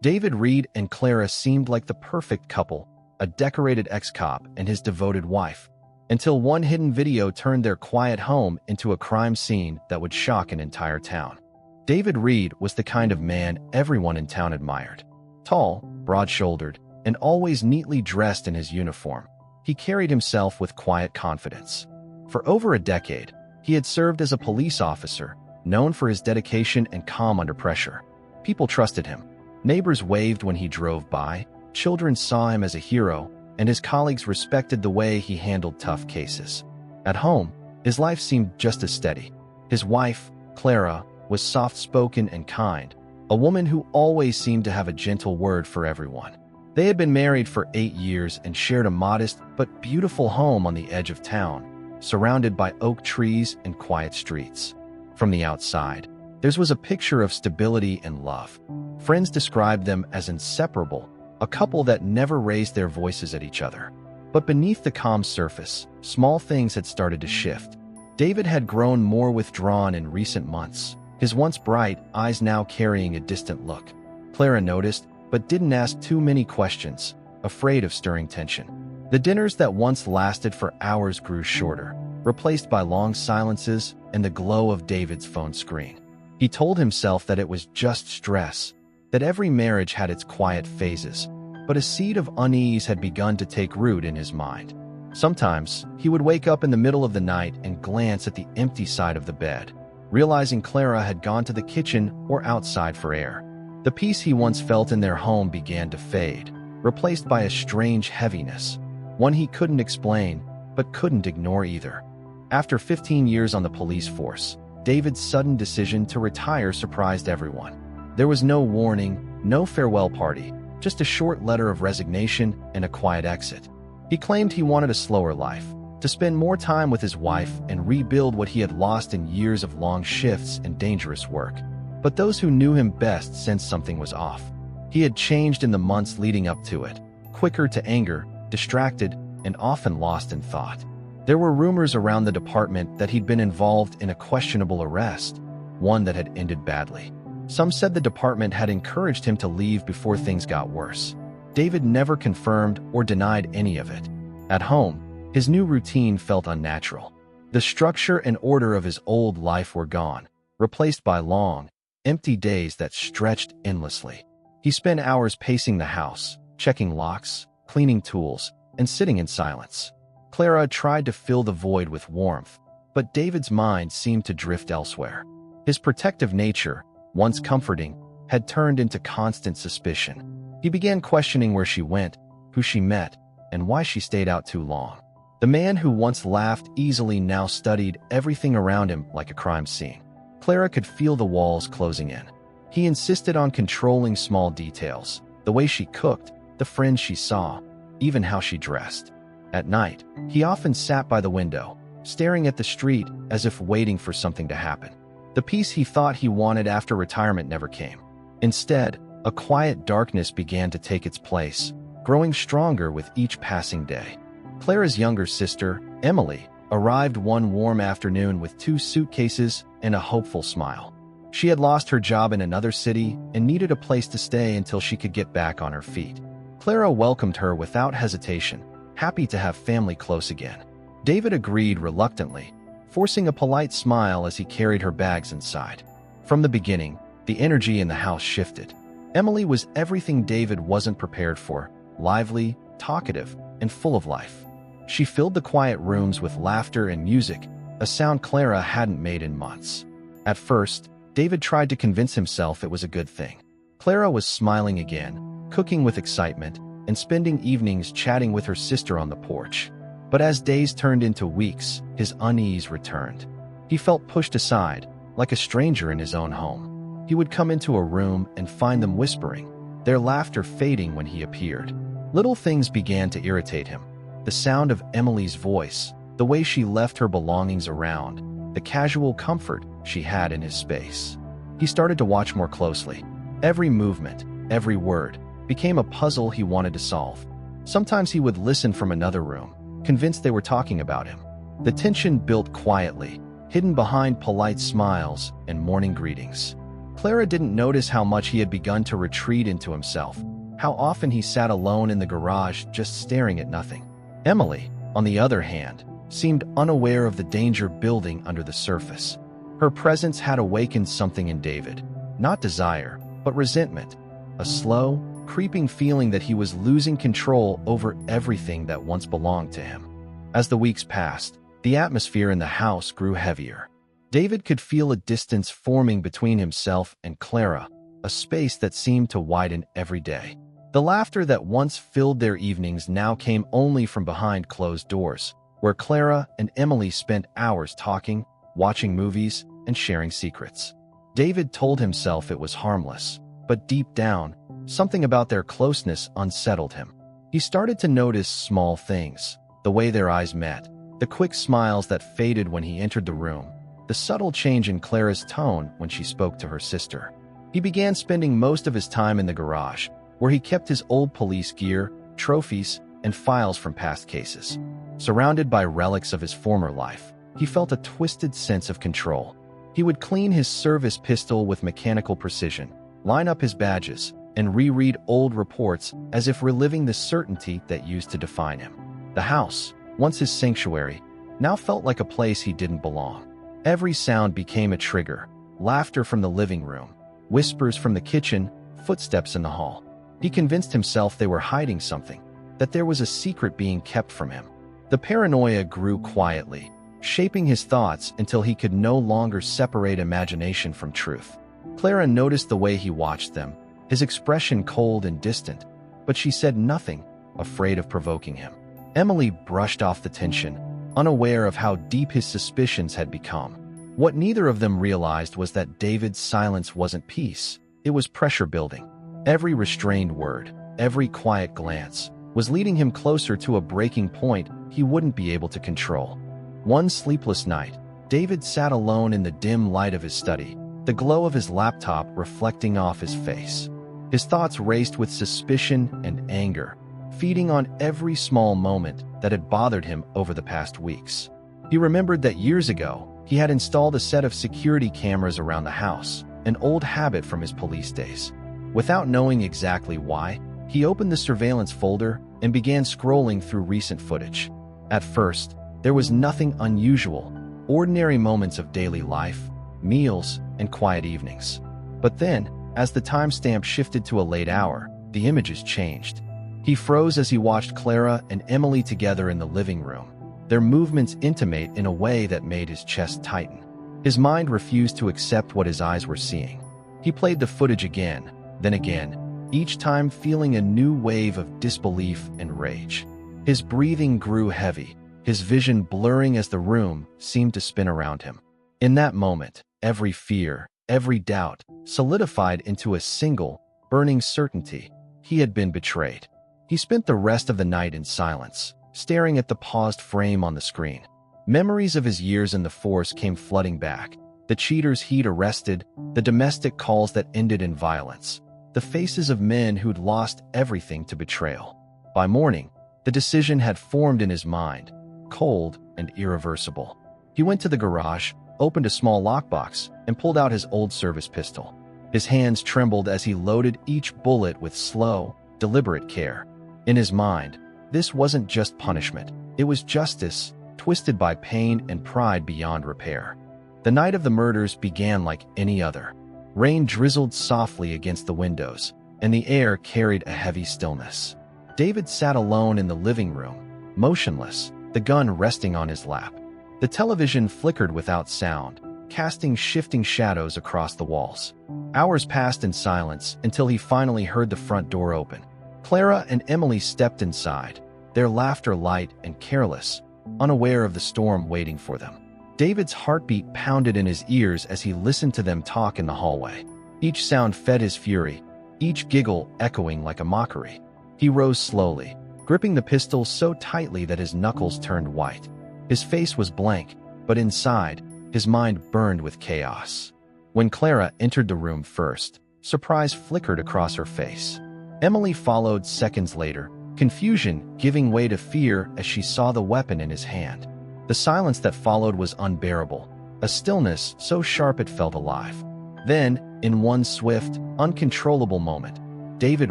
David Reed and Clara seemed like the perfect couple, a decorated ex-cop and his devoted wife, until one hidden video turned their quiet home into a crime scene that would shock an entire town. David Reed was the kind of man everyone in town admired. Tall, broad-shouldered, and always neatly dressed in his uniform, he carried himself with quiet confidence. For over a decade, he had served as a police officer, known for his dedication and calm under pressure. People trusted him. Neighbors waved when he drove by, children saw him as a hero, and his colleagues respected the way he handled tough cases. At home, his life seemed just as steady. His wife, Clara, was soft-spoken and kind, a woman who always seemed to have a gentle word for everyone. They had been married for 8 years and shared a modest but beautiful home on the edge of town, surrounded by oak trees and quiet streets. From the outside, theirs was a picture of stability and love. Friends described them as inseparable, a couple that never raised their voices at each other. But beneath the calm surface, small things had started to shift. David had grown more withdrawn in recent months, his once bright eyes now carrying a distant look. Clara noticed, but didn't ask too many questions, afraid of stirring tension. The dinners that once lasted for hours grew shorter, replaced by long silences and the glow of David's phone screen. He told himself that it was just stress, that every marriage had its quiet phases, but a seed of unease had begun to take root in his mind. Sometimes, he would wake up in the middle of the night and glance at the empty side of the bed, realizing Clara had gone to the kitchen or outside for air. The peace he once felt in their home began to fade, replaced by a strange heaviness, one he couldn't explain, but couldn't ignore either. After 15 years on the police force, David's sudden decision to retire surprised everyone. There was no warning, no farewell party, just a short letter of resignation and a quiet exit. He claimed he wanted a slower life, to spend more time with his wife and rebuild what he had lost in years of long shifts and dangerous work. But those who knew him best sensed something was off. He had changed in the months leading up to it, quicker to anger, distracted, and often lost in thought. There were rumors around the department that he'd been involved in a questionable arrest, one that had ended badly. Some said the department had encouraged him to leave before things got worse. David never confirmed or denied any of it. At home, his new routine felt unnatural. The structure and order of his old life were gone, replaced by long, empty days that stretched endlessly. He spent hours pacing the house, checking locks, cleaning tools, and sitting in silence. Clara tried to fill the void with warmth, but David's mind seemed to drift elsewhere. His protective nature, once comforting, had turned into constant suspicion. He began questioning where she went, who she met, and why she stayed out too long. The man who once laughed easily now studied everything around him like a crime scene. Clara could feel the walls closing in. He insisted on controlling small details, the way she cooked, the friends she saw, even how she dressed. At night, he often sat by the window, staring at the street as if waiting for something to happen. The peace he thought he wanted after retirement never came. Instead, a quiet darkness began to take its place, growing stronger with each passing day. Clara's younger sister, Emily, arrived one warm afternoon with 2 suitcases and a hopeful smile. She had lost her job in another city and needed a place to stay until she could get back on her feet. Clara welcomed her without hesitation, happy to have family close again. David agreed reluctantly, forcing a polite smile as he carried her bags inside. From the beginning, the energy in the house shifted. Emily was everything David wasn't prepared for, lively, talkative, and full of life. She filled the quiet rooms with laughter and music, a sound Clara hadn't made in months. At first, David tried to convince himself it was a good thing. Clara was smiling again, cooking with excitement, and spending evenings chatting with her sister on the porch. But as days turned into weeks, his unease returned. He felt pushed aside, like a stranger in his own home. He would come into a room and find them whispering, their laughter fading when he appeared. Little things began to irritate him. The sound of Emily's voice, the way she left her belongings around, the casual comfort she had in his space. He started to watch more closely. Every movement, every word, became a puzzle he wanted to solve. Sometimes he would listen from another room, convinced they were talking about him. The tension built quietly, hidden behind polite smiles and morning greetings. Clara didn't notice how much he had begun to retreat into himself, how often he sat alone in the garage just staring at nothing. Emily, on the other hand, seemed unaware of the danger building under the surface. Her presence had awakened something in David, not desire, but resentment, a slow, creeping feeling that he was losing control over everything that once belonged to him. As the weeks passed, the atmosphere in the house grew heavier. David could feel a distance forming between himself and Clara, a space that seemed to widen every day. The laughter that once filled their evenings now came only from behind closed doors, where Clara and Emily spent hours talking, watching movies, and sharing secrets. David told himself it was harmless, but deep down, something about their closeness unsettled him. He started to notice small things, the way their eyes met, the quick smiles that faded when he entered the room, the subtle change in Clara's tone when she spoke to her sister. He began spending most of his time in the garage, where he kept his old police gear, trophies, and files from past cases. Surrounded by relics of his former life, he felt a twisted sense of control. He would clean his service pistol with mechanical precision, line up his badges, and reread old reports as if reliving the certainty that used to define him. The house, once his sanctuary, now felt like a place he didn't belong. Every sound became a trigger: laughter from the living room, whispers from the kitchen, footsteps in the hall. He convinced himself they were hiding something, that there was a secret being kept from him. The paranoia grew quietly, shaping his thoughts until he could no longer separate imagination from truth. Clara noticed the way he watched them, his expression cold and distant, but she said nothing, afraid of provoking him. Emily brushed off the tension, unaware of how deep his suspicions had become. What neither of them realized was that David's silence wasn't peace, it was pressure building. Every restrained word, every quiet glance, was leading him closer to a breaking point he wouldn't be able to control. One sleepless night, David sat alone in the dim light of his study, the glow of his laptop reflecting off his face. His thoughts raced with suspicion and anger, feeding on every small moment that had bothered him over the past weeks. He remembered that years ago, he had installed a set of security cameras around the house, an old habit from his police days. Without knowing exactly why, he opened the surveillance folder and began scrolling through recent footage. At first, there was nothing unusual, ordinary moments of daily life, meals, and quiet evenings. But then, as the timestamp shifted to a late hour, the images changed. He froze as he watched Clara and Emily together in the living room, their movements intimate in a way that made his chest tighten. His mind refused to accept what his eyes were seeing. He played the footage again, then again, each time feeling a new wave of disbelief and rage. His breathing grew heavy, his vision blurring as the room seemed to spin around him. In that moment, every fear, every doubt, solidified into a single, burning certainty: he had been betrayed. He spent the rest of the night in silence, staring at the paused frame on the screen. Memories of his years in the force came flooding back. The cheaters he'd arrested, the domestic calls that ended in violence, the faces of men who'd lost everything to betrayal. By morning, the decision had formed in his mind, cold and irreversible. He went to the garage, opened a small lockbox, and pulled out his old service pistol. His hands trembled as he loaded each bullet with slow, deliberate care. In his mind, this wasn't just punishment, it was justice, twisted by pain and pride beyond repair. The night of the murders began like any other. Rain drizzled softly against the windows, and the air carried a heavy stillness. David sat alone in the living room, motionless, the gun resting on his lap. The television flickered without sound, casting shifting shadows across the walls. Hours passed in silence until he finally heard the front door open. Clara and Emily stepped inside, their laughter light and careless, unaware of the storm waiting for them. David's heartbeat pounded in his ears as he listened to them talk in the hallway. Each sound fed his fury, each giggle echoing like a mockery. He rose slowly, gripping the pistol so tightly that his knuckles turned white. His face was blank, but inside, his mind burned with chaos. When Clara entered the room first, surprise flickered across her face. Emily followed seconds later, confusion giving way to fear as she saw the weapon in his hand. The silence that followed was unbearable, a stillness so sharp it felt alive. Then, In one swift, uncontrollable moment, David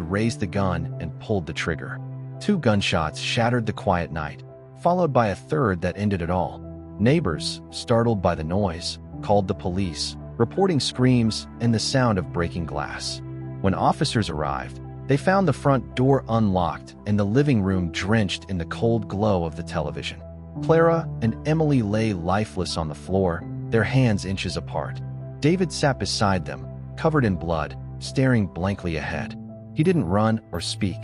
raised the gun and pulled the trigger. 2 gunshots shattered the quiet night, followed by a third that ended it all. Neighbors, startled by the noise, called the police, reporting screams and the sound of breaking glass. When officers arrived, they found the front door unlocked and the living room drenched in the cold glow of the television. Clara and Emily lay lifeless on the floor, their hands inches apart. David sat beside them, covered in blood, staring blankly ahead. He didn't run or speak.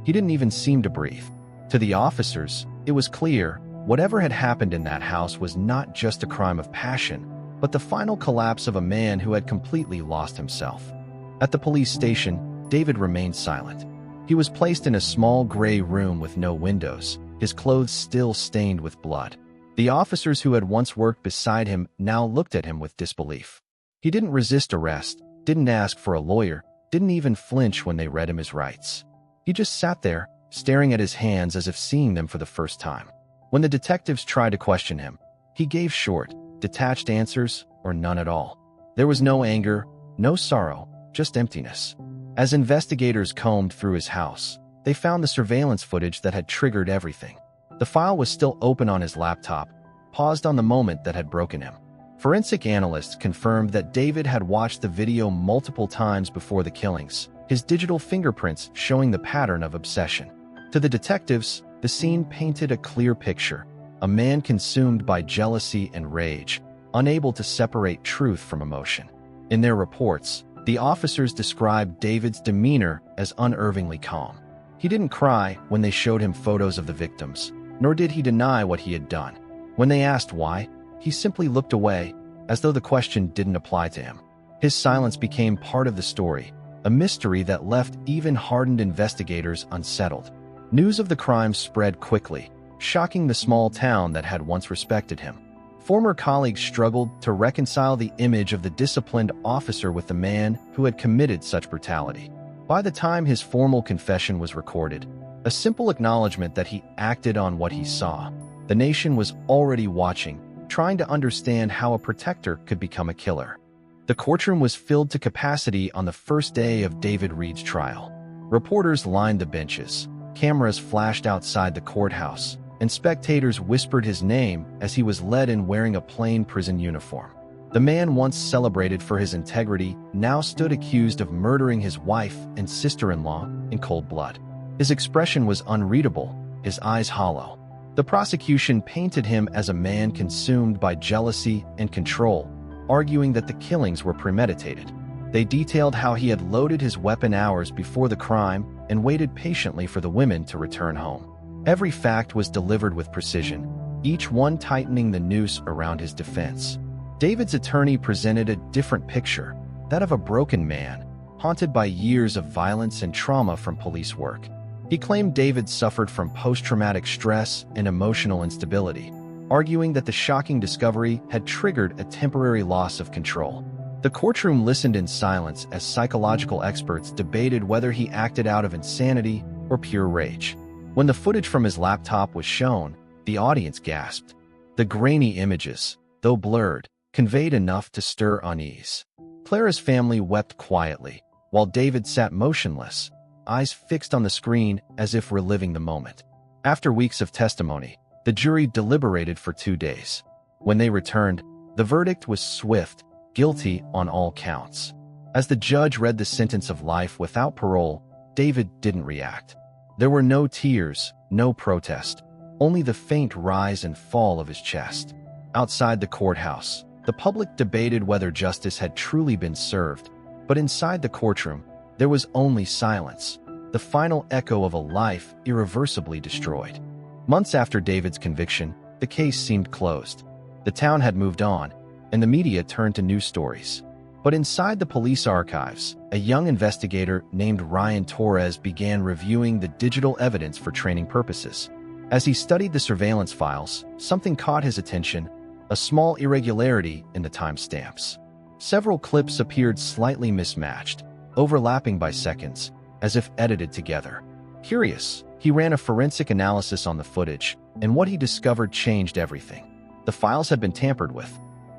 He didn't even seem to breathe. To the officers, it was clear whatever had happened in that house was not just a crime of passion, but the final collapse of a man who had completely lost himself. At the police station, David remained silent. He was placed in a small gray room with no windows, his clothes still stained with blood. The officers who had once worked beside him now looked at him with disbelief. He didn't resist arrest, didn't ask for a lawyer, didn't even flinch when they read him his rights. He just sat there, staring at his hands as if seeing them for the first time. When the detectives tried to question him, he gave short, detached answers or none at all. There was no anger, no sorrow, just emptiness. As investigators combed through his house, they found the surveillance footage that had triggered everything. The file was still open on his laptop, paused on the moment that had broken him. Forensic analysts confirmed that David had watched the video multiple times before the killings, his digital fingerprints showing the pattern of obsession. To the detectives, the scene painted a clear picture: a man consumed by jealousy and rage, unable to separate truth from emotion. In their reports, the officers described David's demeanor as unervingly calm. He didn't cry when they showed him photos of the victims, nor did he deny what he had done. When they asked why, he simply looked away, as though the question didn't apply to him. His silence became part of the story, a mystery that left even hardened investigators unsettled. News of the crime spread quickly, shocking the small town that had once respected him. Former colleagues struggled to reconcile the image of the disciplined officer with the man who had committed such brutality. By the time his formal confession was recorded, a simple acknowledgement that he acted on what he saw, the nation was already watching, trying to understand how a protector could become a killer. The courtroom was filled to capacity on the first day of David Reed's trial. Reporters lined the benches, cameras flashed outside the courthouse, and spectators whispered his name as he was led in wearing a plain prison uniform. The man once celebrated for his integrity now stood accused of murdering his wife and sister-in-law in cold blood. His expression was unreadable, his eyes hollow. The prosecution painted him as a man consumed by jealousy and control, arguing that the killings were premeditated. They detailed how he had loaded his weapon hours before the crime and waited patiently for the women to return home. Every fact was delivered with precision, each one tightening the noose around his defense. David's attorney presented a different picture, that of a broken man, haunted by years of violence and trauma from police work. He claimed David suffered from post-traumatic stress and emotional instability, arguing that the shocking discovery had triggered a temporary loss of control. The courtroom listened in silence as psychological experts debated whether he acted out of insanity or pure rage. When the footage from his laptop was shown, the audience gasped. The grainy images, though blurred, conveyed enough to stir unease. Clara's family wept quietly, while David sat motionless, eyes fixed on the screen as if reliving the moment. After weeks of testimony, the jury deliberated for 2 days. When they returned, the verdict was swift, guilty on all counts. As the judge read the sentence of life without parole, David didn't react. There were no tears, no protest, only the faint rise and fall of his chest. Outside the courthouse, the public debated whether justice had truly been served, but inside the courtroom, there was only silence, the final echo of a life irreversibly destroyed. Months after David's conviction, the case seemed closed. The town had moved on, and the media turned to news stories. But inside the police archives, a young investigator named Ryan Torres began reviewing the digital evidence for training purposes. As he studied the surveillance files, something caught his attention: a small irregularity in the timestamps. Several clips appeared slightly mismatched, overlapping by seconds, as if edited together. Curious, he ran a forensic analysis on the footage, and what he discovered changed everything. The files had been tampered with.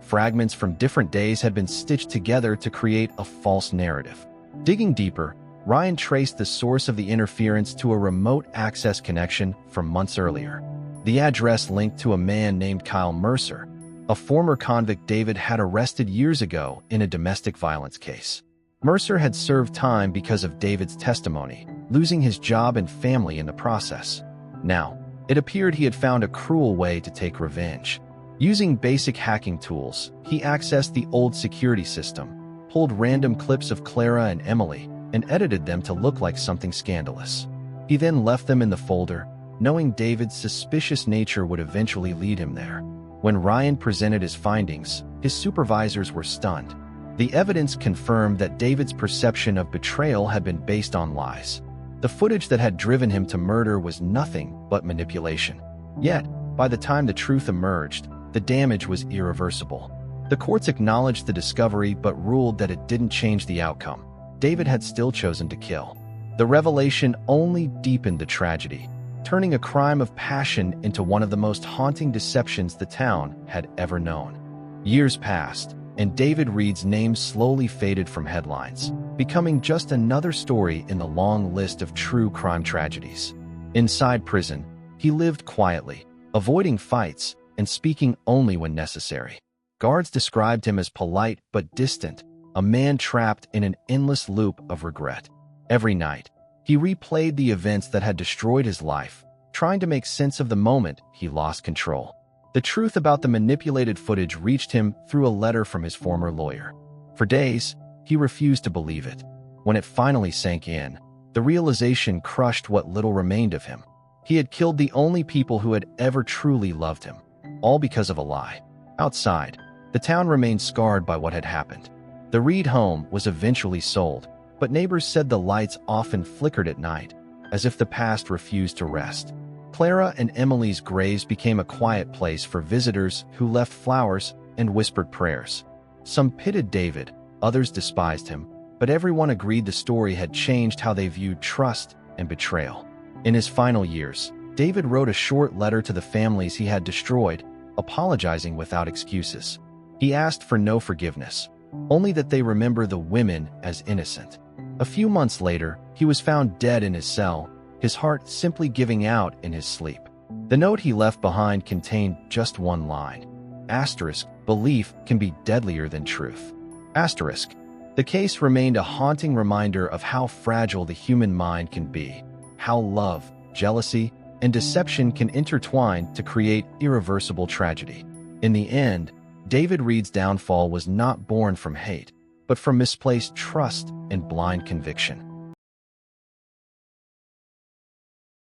Fragments from different days had been stitched together to create a false narrative. Digging deeper, Ryan traced the source of the interference to a remote access connection from months earlier. The address linked to a man named Kyle Mercer, a former convict David had arrested years ago in a domestic violence case. Mercer had served time because of David's testimony, losing his job and family in the process. Now, it appeared he had found a cruel way to take revenge. Using basic hacking tools, he accessed the old security system, pulled random clips of Clara and Emily, and edited them to look like something scandalous. He then left them in the folder, knowing David's suspicious nature would eventually lead him there. When Ryan presented his findings, his supervisors were stunned. The evidence confirmed that David's perception of betrayal had been based on lies. The footage that had driven him to murder was nothing but manipulation. Yet, by the time the truth emerged, the damage was irreversible. The courts acknowledged the discovery but ruled that it didn't change the outcome. David had still chosen to kill. The revelation only deepened the tragedy, turning a crime of passion into one of the most haunting deceptions the town had ever known. Years passed, and David Reed's name slowly faded from headlines, becoming just another story in the long list of true crime tragedies. Inside prison, he lived quietly, avoiding fights and speaking only when necessary. Guards described him as polite but distant, a man trapped in an endless loop of regret. Every night, he replayed the events that had destroyed his life, trying to make sense of the moment he lost control. The truth about the manipulated footage reached him through a letter from his former lawyer. For days, he refused to believe it. When it finally sank in, the realization crushed what little remained of him. He had killed the only people who had ever truly loved him, all because of a lie. Outside, the town remained scarred by what had happened. The Reed home was eventually sold, but neighbors said the lights often flickered at night, as if the past refused to rest. Clara and Emily's graves became a quiet place for visitors who left flowers and whispered prayers. Some pitied David, others despised him, but everyone agreed the story had changed how they viewed trust and betrayal. In his final years, David wrote a short letter to the families he had destroyed, apologizing without excuses. He asked for no forgiveness, only that they remember the women as innocent. A few months later, he was found dead in his cell, his heart simply giving out in his sleep. The note he left behind contained just one line. Asterisk, belief can be deadlier than truth. Asterisk. The case remained a haunting reminder of how fragile the human mind can be, how love, jealousy, and deception can intertwine to create irreversible tragedy. In the end, David Reed's downfall was not born from hate, but from misplaced trust and blind conviction.